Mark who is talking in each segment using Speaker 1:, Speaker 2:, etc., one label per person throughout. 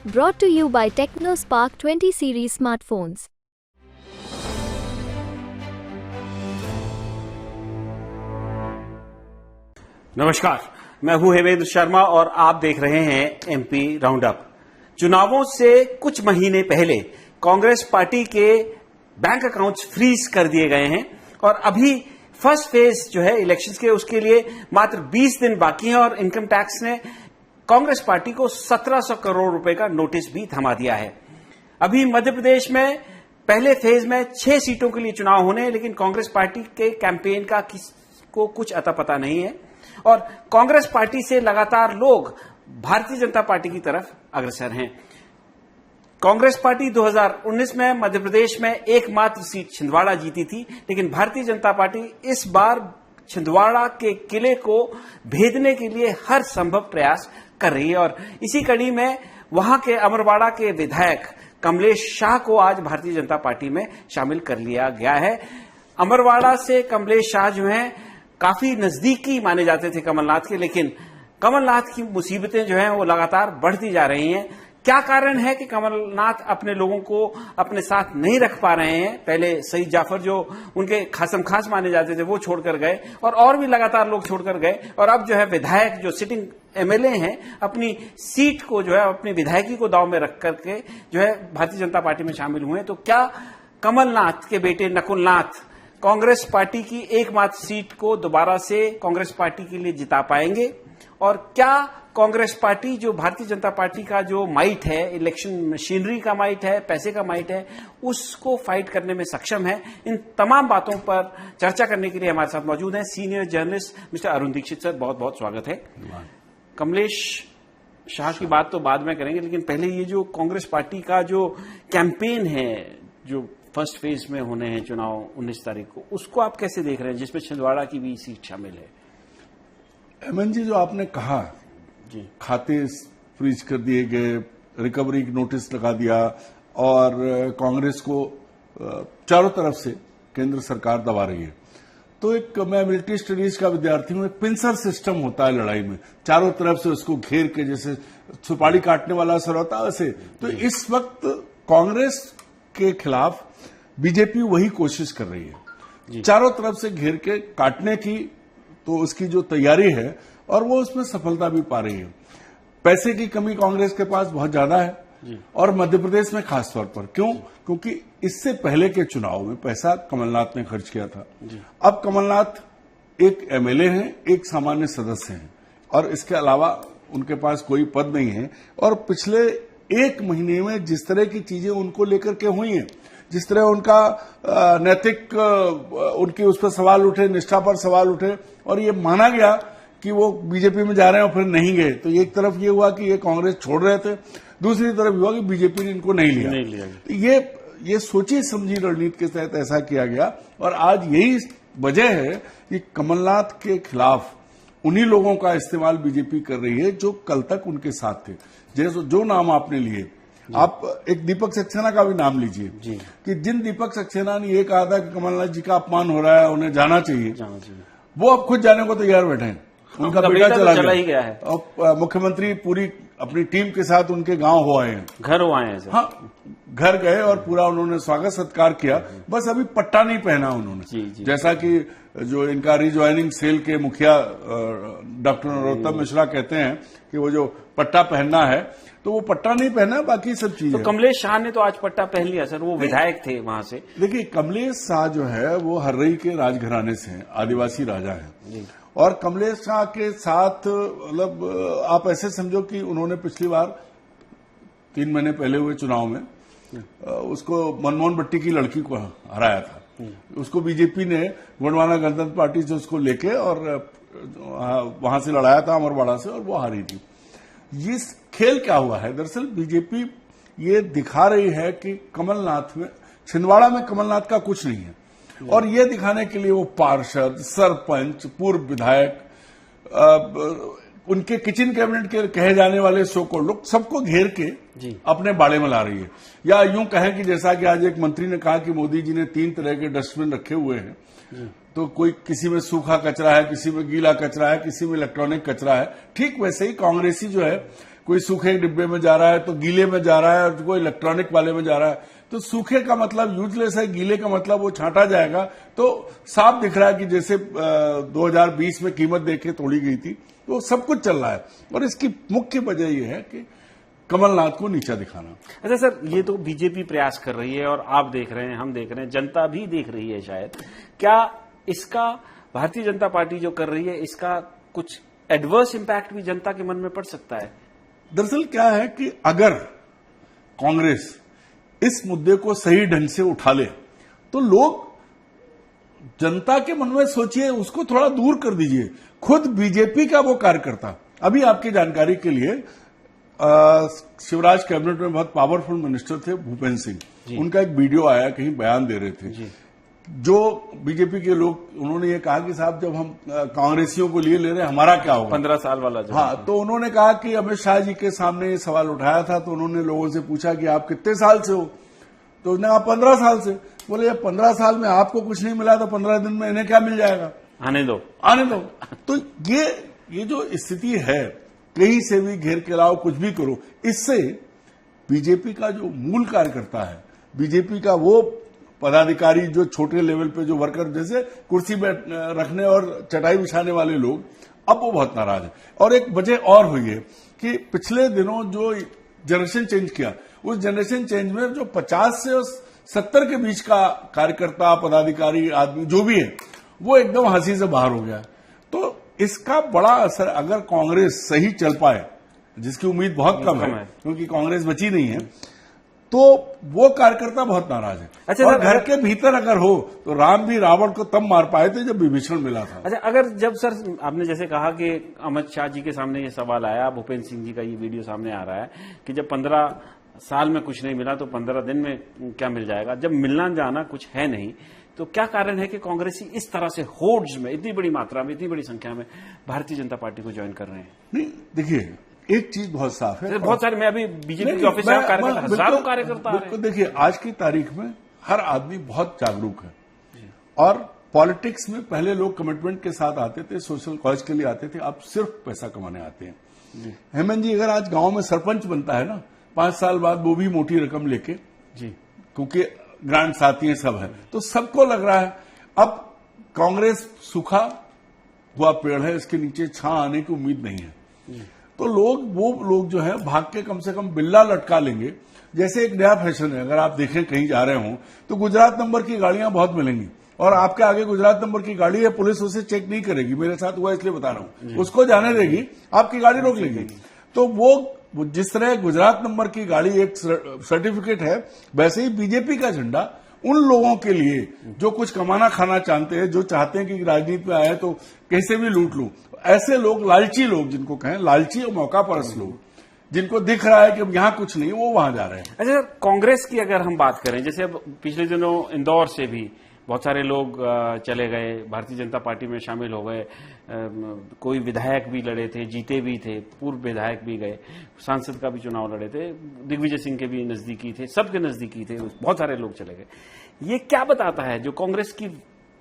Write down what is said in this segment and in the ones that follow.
Speaker 1: Brought to you by TechnoSpark 20 series smartphones.
Speaker 2: नमस्कार, मैं हूं हेमेंद्र शर्मा और आप देख रहे हैं एमपी राउंडअप। चुनावों से कुछ महीने पहले कांग्रेस पार्टी के बैंक अकाउंट्स फ्रीज कर दिए गए हैं और अभी फर्स्ट फेज जो है इलेक्शंस के, उसके लिए मात्र 20 दिन बाकी हैं और इनकम टैक्स ने कांग्रेस पार्टी को 1700 करोड़ रुपए का नोटिस भी थमा दिया है। अभी मध्य प्रदेश में पहले फेज में 6 सीटों के लिए चुनाव होने हैं, लेकिन कांग्रेस पार्टी के कैंपेन का किसको कुछ अता पता नहीं है और कांग्रेस पार्टी से लगातार लोग भारतीय जनता पार्टी की तरफ अग्रसर हैं। कांग्रेस पार्टी 2019 में मध्य प्रदेश में एकमात्र सीट छिंदवाड़ा जीती थी, लेकिन भारतीय जनता पार्टी इस बार छिंदवाड़ा के किले को भेदने के लिए हर संभव प्रयास कर रही है और इसी कड़ी में वहां के अमरवाड़ा के विधायक कमलेश शाह को आज भारतीय जनता पार्टी में शामिल कर लिया गया है। अमरवाड़ा से कमलेश शाह जो हैं काफी नजदीकी माने जाते थे कमलनाथ के, लेकिन कमलनाथ की मुसीबतें जो हैं वो लगातार बढ़ती जा रही हैं। क्या कारण है कि कमलनाथ अपने लोगों को अपने साथ नहीं रख पा रहे हैं? पहले सईद जाफर जो उनके खासम खास माने जाते थे वो छोड़कर गए और भी लगातार लोग छोड़कर गए और अब जो है विधायक जो सिटिंग एमएलए हैं अपनी सीट को जो है अपनी विधायकी को दांव में रख करके जो है भारतीय जनता पार्टी में शामिल हुए। तो क्या कमलनाथ के बेटे नकुलनाथ कांग्रेस पार्टी की एकमात्र सीट को दोबारा से कांग्रेस पार्टी के लिए जिता पाएंगे? और क्या कांग्रेस पार्टी जो भारतीय जनता पार्टी का जो माइट है, इलेक्शन मशीनरी का माइट है, पैसे का माइट है, उसको फाइट करने में सक्षम है? इन तमाम बातों पर चर्चा करने के लिए हमारे साथ मौजूद हैं senior journalist mister Arun Dikshit sir. बहुत बहुत स्वागत है। कमलेश शाह की बात तो बाद में करेंगे, लेकिन पहले ये जो कांग्रेस पार्टी का जो कैंपेन है जो फर्स्ट फेज में होने हैं चुनाव 19 तारीख को, उसको आप कैसे देख रहे हैं, जिसमें छिंदवाड़ा की भी सीट शामिल है?
Speaker 3: एमएन जी, जो आपने कहा
Speaker 2: जी,
Speaker 3: खाते फ्रीज कर दिए गए, रिकवरी नोटिस लगा दिया और कांग्रेस को चारों तरफ से केंद्र सरकार दबा रही है। तो एक, मैं मिलिट्री स्टडीज का विद्यार्थी हूं, एक पिंसर सिस्टम होता है लड़ाई में, चारों तरफ से उसको घेर के जैसे सुपारी काटने वाला असर होता है वैसे। तो इस वक्त कांग्रेस के खिलाफ बीजेपी वही कोशिश कर रही है, चारों तरफ से घेर के काटने की। तो उसकी जो तैयारी है और वो उसमें सफलता भी पा रही है। पैसे की कमी कांग्रेस के पास बहुत ज्यादा है और मध्य प्रदेश में खास तौर पर। क्यों? क्योंकि इससे पहले के चुनाव में पैसा कमलनाथ ने खर्च किया था। अब कमलनाथ एक एमएलए हैं, एक सामान्य सदस्य हैं और इसके अलावा उनके पास कोई पद नहीं है। और पिछले एक महीने में जिस तरह की चीजें उनको लेकर के हुई हैं, जिस तरह उनका नैतिक उनकी उस पर सवाल उठे, निष्ठा पर सवाल उठे और ये माना गया कि वो बीजेपी में जा रहे हैं और फिर नहीं गए, तो एक तरफ ये हुआ कि ये कांग्रेस छोड़ रहे थे, दूसरी तरफ हुआ कि बीजेपी ने इनको नहीं लिया। तो ये सोची समझी रणनीति के तहत ऐसा किया गया और आज यही वजह है कि कमलनाथ के खिलाफ उन्हीं लोगों का इस्तेमाल बीजेपी कर रही है जो कल तक उनके साथ थे। जैसे जो नाम आपने लिए, आप एक दीपक सक्सेना का भी नाम लीजिए कि जिन दीपक सक्सेना ने ये कहा था कि कमलनाथ जी का अपमान हो रहा है, उन्हें जाना चाहिए, वो अब खुद जाने को तैयार बैठे हैं। उनका बेटा चला गया है और मुख्यमंत्री पूरी अपनी टीम के साथ उनके गांव हो आए हैं,
Speaker 2: घर हो आए हैं।
Speaker 3: हाँ, घर गए और पूरा उन्होंने स्वागत सत्कार किया। बस अभी पट्टा नहीं पहना उन्होंने। जैसा कि जो इनका रिज्वाइनिंग सेल के मुखिया डॉक्टर नरोत्तम मिश्रा कहते हैं कि वो जो पट्टा पहनना है, तो वो पट्टा नहीं पहना, बाकी सब चीजें।
Speaker 2: तो कमलेश शाह ने तो आज पट्टा पहन लिया सर, वो विधायक थे वहां से।
Speaker 3: देखिए, कमलेश शाह जो है वो हर्रई के राजघराने से हैं, आदिवासी राजा हैं और कमलेश शाह के साथ मतलब आप ऐसे समझो कि उन्होंने पिछली बार 3 महीने पहले हुए चुनाव में उसको मनमोहन भट्टी की लड़की को हराया था। उसको बीजेपी ने गोंडवाना गणतंत्र पार्टी से उसको लेके और वहां से लड़ाया था अमरवाड़ा से और वो हारी थी। ये खेल क्या हुआ है? दरअसल बीजेपी ये दिखा रही है कि कमलनाथ में, छिंदवाड़ा में कमलनाथ का कुछ नहीं है और ये दिखाने के लिए वो पार्षद, सरपंच, पूर्व विधायक, उनके किचन कैबिनेट के कहे जाने वाले सो को लोग सबको घेर के अपने बाड़े में ला रही है। या यूं कहें कि जैसा कि आज एक मंत्री ने कहा कि मोदी जी ने 3 तरह के डस्टबिन रखे हुए हैं, तो कोई किसी में सूखा कचरा है, किसी में गीला कचरा है, किसी में इलेक्ट्रॉनिक कचरा है। ठीक वैसे ही कांग्रेसी जो है कोई सूखे डिब्बे में जा रहा है तो गीले में जा रहा है, और कोई इलेक्ट्रॉनिक वाले में जा रहा है। तो सूखे का मतलब यूजलेस है, गीले का मतलब वो छांटा जाएगा। तो साफ दिख रहा है कि जैसे 2020 में कीमत देके तोड़ी गई थी, तो सब कुछ चल रहा है। और इसकी मुख्य वजह यह है कि कमलनाथ को नीचा दिखाना।
Speaker 2: अच्छा सर, ये तो बीजेपी प्रयास कर रही है और आप देख रहे हैं, हम देख रहे हैं, जनता भी देख रही है शायद। क्या इसका भारतीय जनता पार्टी जो कर रही है, इसका कुछ एडवर्स इंपैक्ट भी जनता के मन में पड़ सकता है?
Speaker 3: दरअसल क्या है कि अगर कांग्रेस इस मुद्दे को सही ढंग से उठा ले तो लोग जनता के मन में सोचिए, उसको थोड़ा दूर कर दीजिए। खुद बीजेपी का वो कार्यकर्ता, अभी आपकी जानकारी के लिए शिवराज कैबिनेट में बहुत पावरफुल मिनिस्टर थे भूपेंद्र सिंह, उनका एक वीडियो आया, कहीं बयान दे रहे थे। जो बीजेपी के लोग, उन्होंने ये कहा कि साहब जब हम कांग्रेसियों को लिए ले रहे हैं, हमारा क्या होगा?
Speaker 2: 15 साल वाला जो।
Speaker 3: हाँ, तो उन्होंने कहा कि अमित शाह जी के सामने ये सवाल उठाया था, तो उन्होंने लोगों से पूछा कि आप कितने साल से हो? तो उन्होंने कहा 15 साल से। बोले ये 15 साल में आपको कुछ नहीं मिला तो 15 दिन में इन्हें क्या मिल जाएगा?
Speaker 2: आने दो।
Speaker 3: तो ये जो स्थिति है, कहीं से भी घेर के लाओ, कुछ भी करो, इससे बीजेपी का जो मूल कार्यकर्ता है, बीजेपी का वो पदाधिकारी जो छोटे लेवल पे जो वर्कर, जैसे कुर्सी में रखने और चटाई बिछाने वाले लोग, अब वो बहुत नाराज है। और एक वजह और हुई है कि पिछले दिनों जो जनरेशन चेंज किया, उस जनरेशन चेंज में जो 50 से 70 के बीच का कार्यकर्ता, पदाधिकारी, आदमी जो भी है, वो एकदम हंसी से बाहर हो गया। तो इसका बड़ा असर, अगर कांग्रेस सही चल पाए, जिसकी उम्मीद बहुत कम है क्योंकि कांग्रेस बची नहीं है, तो वो कार्यकर्ता बहुत नाराज है।
Speaker 2: अच्छा,
Speaker 3: और घर के भीतर अगर हो तो राम भी रावण को तब मार पाए थे जब विभीषण मिला था।
Speaker 2: अच्छा, अगर जब सर आपने जैसे कहा कि अमित शाह जी के सामने ये सवाल आया, भूपेंद्र सिंह जी का ये वीडियो सामने आ रहा है कि जब 15 साल में कुछ नहीं मिला तो 15 दिन में क्या मिल जाएगा, जब मिलना जाना कुछ है नहीं, तो क्या कारण है कि कांग्रेसी इस तरह से होर्ड्स में, इतनी बड़ी मात्रा में, इतनी बड़ी संख्या में भारतीय जनता पार्टी को ज्वाइन कर रहे हैं?
Speaker 3: नहीं, देखिए एक चीज बहुत साफ है,
Speaker 2: बहुत सारे, मैं अभी बीजेपी के ऑफिस में कार्यकर्ता, हजारों कार्यकर्ता आ रहे हैं।
Speaker 3: देखिए आज की तारीख में हर आदमी बहुत जागरूक है, और पॉलिटिक्स में पहले लोग कमिटमेंट के साथ आते थे, सोशल कॉज के लिए आते थे, अब सिर्फ पैसा कमाने आते हैं। हेमंत जी अगर आज गांव में सरपंच बनता है ना, 5 साल बाद वो भी मोटी रकम लेके, क्योंकि ग्रांट्स आती हैं, सब है, तो सबको लग रहा है अब कांग्रेस सूखा हुआ पेड़ है, इसके नीचे छां आने की उम्मीद नहीं है। तो वो लोग जो है भाग के कम से कम बिल्ला लटका लेंगे। जैसे एक नया फैशन है, अगर आप देखें कहीं जा रहे हो तो गुजरात नंबर की गाड़ियां बहुत मिलेंगी, और आपके आगे गुजरात नंबर की गाड़ी है, पुलिस उसे चेक नहीं करेगी, मेरे साथ हुआ इसलिए बता रहा हूं, उसको जाने देगी, आपकी गाड़ी रोक लेगी। तो वो जिस तरह गुजरात नंबर की गाड़ी एक सर्टिफिकेट है, वैसे ही बीजेपी का झंडा उन लोगों के लिए जो कुछ कमाना खाना चाहते हैं, जो चाहते हैं कि राजनीति में आए तो कैसे भी लूट लूं, ऐसे लोग, लालची लोग जिनको कहें, लालची और मौका परस्त लोग, जिनको दिख रहा है कि यहां कुछ नहीं, वो वहां जा रहे हैं।
Speaker 2: अच्छा, कांग्रेस की अगर हम बात करें, जैसे अब पिछले दिनों इंदौर से भी बहुत सारे लोग चले गए, भारतीय जनता पार्टी में शामिल हो गए, कोई विधायक भी लड़े थे, जीते भी थे, पूर्व विधायक भी गए, सांसद का भी चुनाव लड़े थे, दिग्विजय सिंह के भी नजदीकी थे, सबके नजदीकी थे, बहुत सारे लोग चले गए। ये क्या बताता है जो कांग्रेस की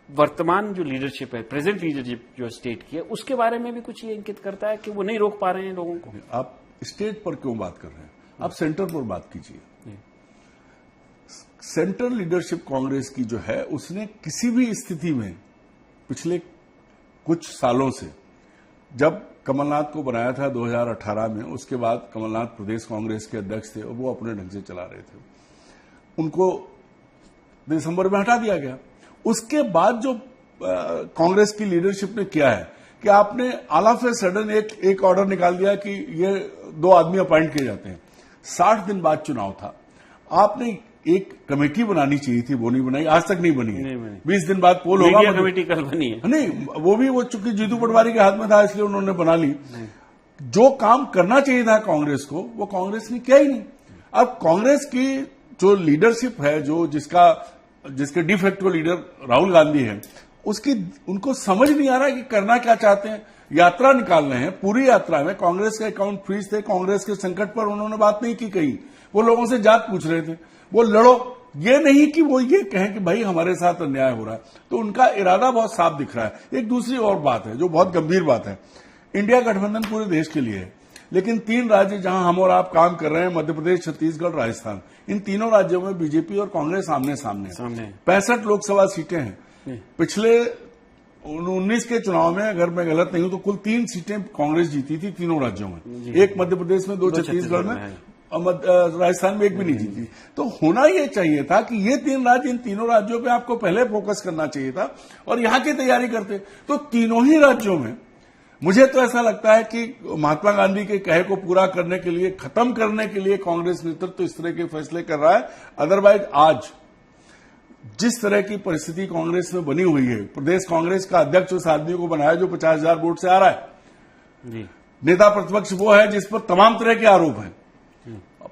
Speaker 2: वर्तमान जो लीडरशिप है, प्रेजेंट लीडरशिप जो स्टेट की है, उसके बारे में भी कुछ ये इंगित करता है कि वो नहीं रोक पा रहे हैं लोगों को?
Speaker 3: आप स्टेट पर क्यों बात कर रहे हैं, आप सेंटर पर बात कीजिए। सेंट्रल लीडरशिप कांग्रेस की जो है, उसने किसी भी स्थिति में पिछले कुछ सालों से, जब कमलनाथ को बनाया था 2018 में, उसके बाद कमलनाथ प्रदेश कांग्रेस के अध्यक्ष थे और वो अपने ढंग से चला रहे थे, उनको दिसंबर में हटा दिया गया। उसके बाद जो कांग्रेस की लीडरशिप ने किया है कि आपने ऑल ऑफ ए सडन एक ऑर्डर निकाल दिया कि ये 2 आदमी अपॉइंट किए जाते हैं। 60 दिन बाद चुनाव था, आपने एक कमेटी बनानी चाहिए थी, वो नहीं बनाई, आज तक नहीं बनी है। 20 दिन बाद पोल होगा,
Speaker 2: कमेटी कल बनी है।
Speaker 3: नहीं, वो भी वो चूंकि जीतू पटवारी के हाथ में था इसलिए उन्होंने बना ली। जो काम करना चाहिए था कांग्रेस को, वो कांग्रेस ने किया ही नहीं। अब कांग्रेस की जो लीडरशिप है, जो जिसके डिफेक्टिव लीडर राहुल गांधी है, उनको समझ नहीं आ रहा है कि करना क्या चाहते हैं। यात्रा निकाल रहे हैं, पूरी यात्रा में कांग्रेस के अकाउंट फ्रीज थे, कांग्रेस के संकट पर उन्होंने बात नहीं की कहीं, वो लोगों से जात पूछ रहे थे, वो लड़ो, ये नहीं कि वो ये कहें कि भाई हमारे साथ अन्याय हो रहा है। तो उनका इरादा बहुत साफ दिख रहा है। एक दूसरी और बात है जो बहुत गंभीर बात है, इंडिया गठबंधन पूरे देश के लिए है, लेकिन 3 राज्य जहां हम और आप काम कर रहे हैं, मध्य प्रदेश, छत्तीसगढ़, राजस्थान, इन तीनों राज्यों में बीजेपी और कांग्रेस आमने सामने 65 लोकसभा सीटें हैं। पिछले 19 के चुनाव में अगर मैं गलत नहीं हूं तो कुल 3 सीटें कांग्रेस जीती थी तीनों राज्यों में, एक मध्य प्रदेश में, 2 छत्तीसगढ़ में, राजस्थान में एक भी नहीं जीती। तो होना यह चाहिए था कि ये 3 राज्य, इन तीनों राज्यों पे आपको पहले फोकस करना चाहिए था और यहां की तैयारी करते। तो तीनों ही राज्यों में मुझे तो ऐसा लगता है कि महात्मा गांधी के कहे को पूरा करने के लिए, खत्म करने के लिए कांग्रेस नेतृत्व इस तरह के फैसले कर रहा है। अदरवाइज आज जिस तरह की परिस्थिति कांग्रेस में बनी हुई है, प्रदेश कांग्रेस का अध्यक्ष उस आदमी को बनाया जो 50,000 वोट से आ रहा है, नेता प्रतिपक्ष वो है जिस पर तमाम तरह के आरोप हैं,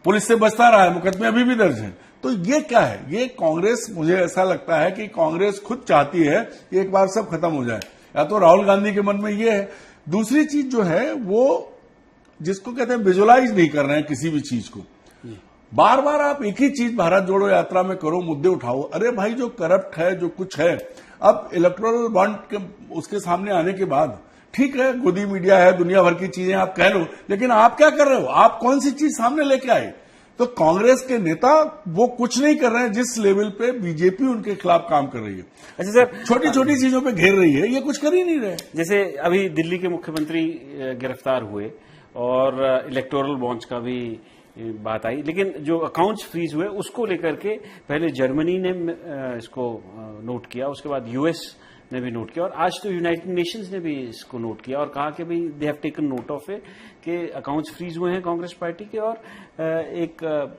Speaker 3: पुलिस से बचता रहा है, मुकदमे अभी भी दर्ज हैं। तो ये क्या है? ये कांग्रेस, मुझे ऐसा लगता है कि कांग्रेस खुद चाहती है कि एक बार सब खत्म हो जाए, या तो राहुल गांधी के मन में ये है। दूसरी चीज जो है वो जिसको कहते हैं विजुअलाइज नहीं कर रहे हैं किसी भी चीज को। बार बार आप एक ही चीज भारत जोड़ो यात्रा में करो, मुद्दे उठाओ। अरे भाई जो करप्ट है, जो कुछ है, अब इलेक्टोरल बॉन्ड के उसके सामने आने के बाद ठीक है, गोदी मीडिया है, दुनिया भर की चीजें आप कह लो, लेकिन आप क्या कर रहे हो? आप कौन सी चीज सामने लेके आए? तो कांग्रेस के नेता वो कुछ नहीं कर रहे हैं जिस लेवल पे बीजेपी उनके खिलाफ काम कर रही है।
Speaker 2: अच्छा सर,
Speaker 3: छोटी छोटी चीजों पे घेर रही है, ये कुछ कर ही नहीं रहे।
Speaker 2: जैसे अभी दिल्ली के मुख्यमंत्री गिरफ्तार हुए और इलेक्टोरल बॉन्ड्स का भी बात आई, लेकिन जो अकाउंट्स फ्रीज हुए उसको लेकर के पहले जर्मनी ने इसको नोट किया, उसके बाद यूएस ने भी नोट किया और आज तो यूनाइटेड नेशंस ने भी इसको नोट किया और कहा कि भाई they have taken note of it कि अकाउंट्स फ्रीज हुए हैं कांग्रेस पार्टी के और एक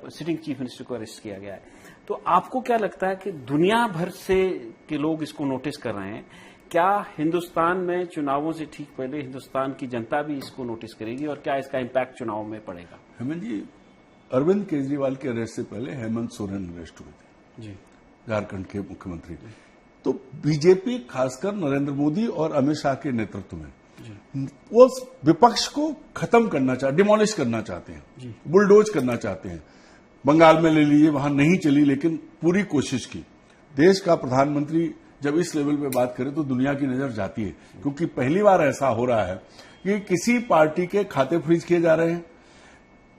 Speaker 2: सिटिंग चीफ मिनिस्टर को अरेस्ट किया गया है। तो आपको क्या लगता है कि दुनिया भर से के लोग इसको नोटिस कर रहे हैं? क्या हिंदुस्तान में चुनावों से ठीक पहले हिंदुस्तान की जनता भी इसको नोटिस करेगी और क्या इसका इम्पैक्ट चुनाव में पड़ेगा?
Speaker 3: हेमंत जी, अरविंद केजरीवाल के अरेस्ट से पहले हेमंत सोरेन अरेस्ट हुए थे जी, झारखंड के मुख्यमंत्री। तो बीजेपी खासकर नरेंद्र मोदी और अमित शाह के नेतृत्व में वो विपक्ष को खत्म करना चाहते, डिमोलिश करना चाहते हैं, बुलडोज करना चाहते हैं। बंगाल में ले लीजिए, वहां नहीं चली लेकिन पूरी कोशिश की। देश का प्रधानमंत्री जब इस लेवल पे बात करे तो दुनिया की नजर जाती है, क्योंकि पहली बार ऐसा हो रहा है कि किसी पार्टी के खाते फ्रीज किए जा रहे हैं,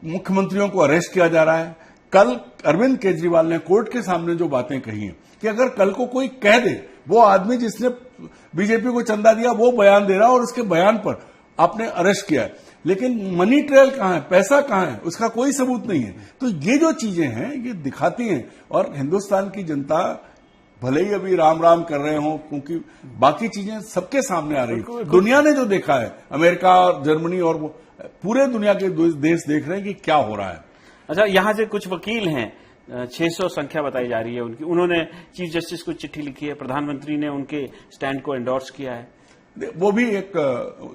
Speaker 3: मुख्यमंत्रियों को अरेस्ट किया जा रहा है। कल अरविंद केजरीवाल ने कोर्ट के सामने जो बातें कही हैं कि अगर कल को कोई कह दे, वो आदमी जिसने बीजेपी को चंदा दिया वो बयान दे रहा है और उसके बयान पर आपने अरेस्ट किया है, लेकिन मनी ट्रेल कहां है, पैसा कहां है, उसका कोई सबूत नहीं है। तो ये जो चीजें हैं ये दिखाती हैं और हिंदुस्तान की जनता भले ही अभी राम राम कर रहे हों, क्योंकि बाकी चीजें सबके सामने आ रही है। दुनिया ने जो देखा है, अमेरिका और जर्मनी और पूरे दुनिया के देश देख रहे हैं कि क्या हो रहा है।
Speaker 2: अच्छा, यहां से कुछ वकील हैं, 600 संख्या बताई जा रही है उनकी, उन्होंने चीफ जस्टिस को चिट्ठी लिखी है, प्रधानमंत्री ने उनके स्टैंड को एंडोर्स किया है।
Speaker 3: वो भी एक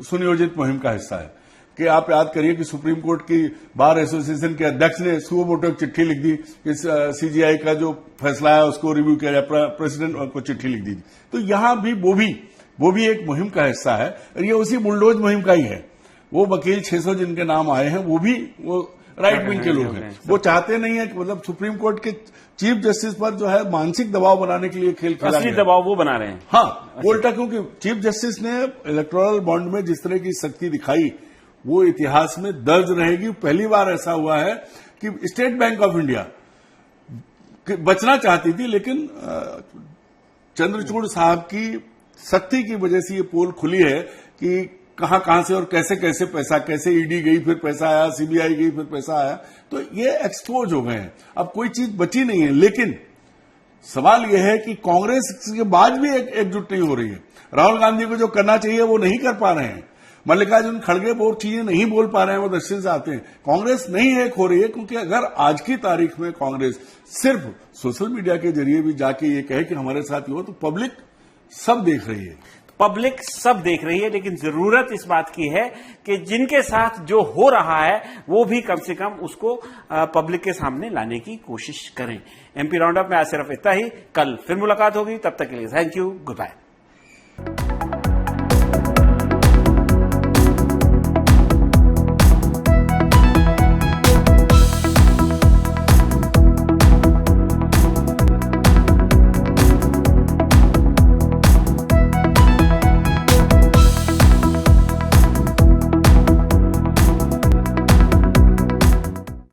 Speaker 3: सुनियोजित मुहिम का हिस्सा है कि आप याद करिए कि सुप्रीम कोर्ट की बार एसोसिएशन के अध्यक्ष ने सुओ मोटो चिट्ठी लिख दी कि सीजीआई का जो फैसला है उसको रिव्यू किया जाए, प्रेसिडेंट को चिट्ठी लिख दी। तो यहां भी वो भी एक मुहिम का हिस्सा है और ये उसी बुलडोज मुहिम का ही है। वो वकील 600 जिनके नाम आए हैं वो राइट विंग के लोग हैं। वो चाहते नहीं है कि मतलब सुप्रीम कोर्ट के चीफ जस्टिस पर जो है मानसिक दबाव बनाने के लिए खेल खेला
Speaker 2: असली दबाव वो बना रहे हैं।
Speaker 3: हाँ, उल्टा, क्योंकि चीफ जस्टिस ने इलेक्टोरल बॉन्ड में जिस तरह की सख्ती दिखाई वो इतिहास में दर्ज रहेगी। पहली बार ऐसा हुआ है कि स्टेट बैंक ऑफ इंडिया बचना चाहती थी, लेकिन चंद्रचूड़ साहब की सख्ती की वजह से ये पोल खुली है कि कहां से और कैसे पैसा, कैसे ईडी गई फिर पैसा आया, सीबीआई गई फिर पैसा आया, तो ये एक्सपोज हो गए हैं। अब कोई चीज बची नहीं है। लेकिन सवाल यह है कि कांग्रेस के बाद भी एकजुट नहीं हो रही है। राहुल गांधी को जो करना चाहिए वो नहीं कर पा रहे हैं। मल्लिकार्जुन खड़गे वो चीजें नहीं बोल पा रहे हैं, वो दक्षिण से आते हैं। कांग्रेस नहीं एक हो रही है, क्योंकि अगर आज की तारीख में कांग्रेस सिर्फ सोशल मीडिया के जरिए भी जाके ये कहे कि हमारे साथ हो, तो पब्लिक सब देख रही है।
Speaker 2: पब्लिक सब देख रही है, लेकिन जरूरत इस बात की है कि जिनके साथ जो हो रहा है वो भी कम से कम उसको पब्लिक के सामने लाने की कोशिश करें। एमपी राउंड अप में आज सिर्फ इतना ही। कल फिर मुलाकात होगी, तब तक के लिए थैंक यू, गुड बाय।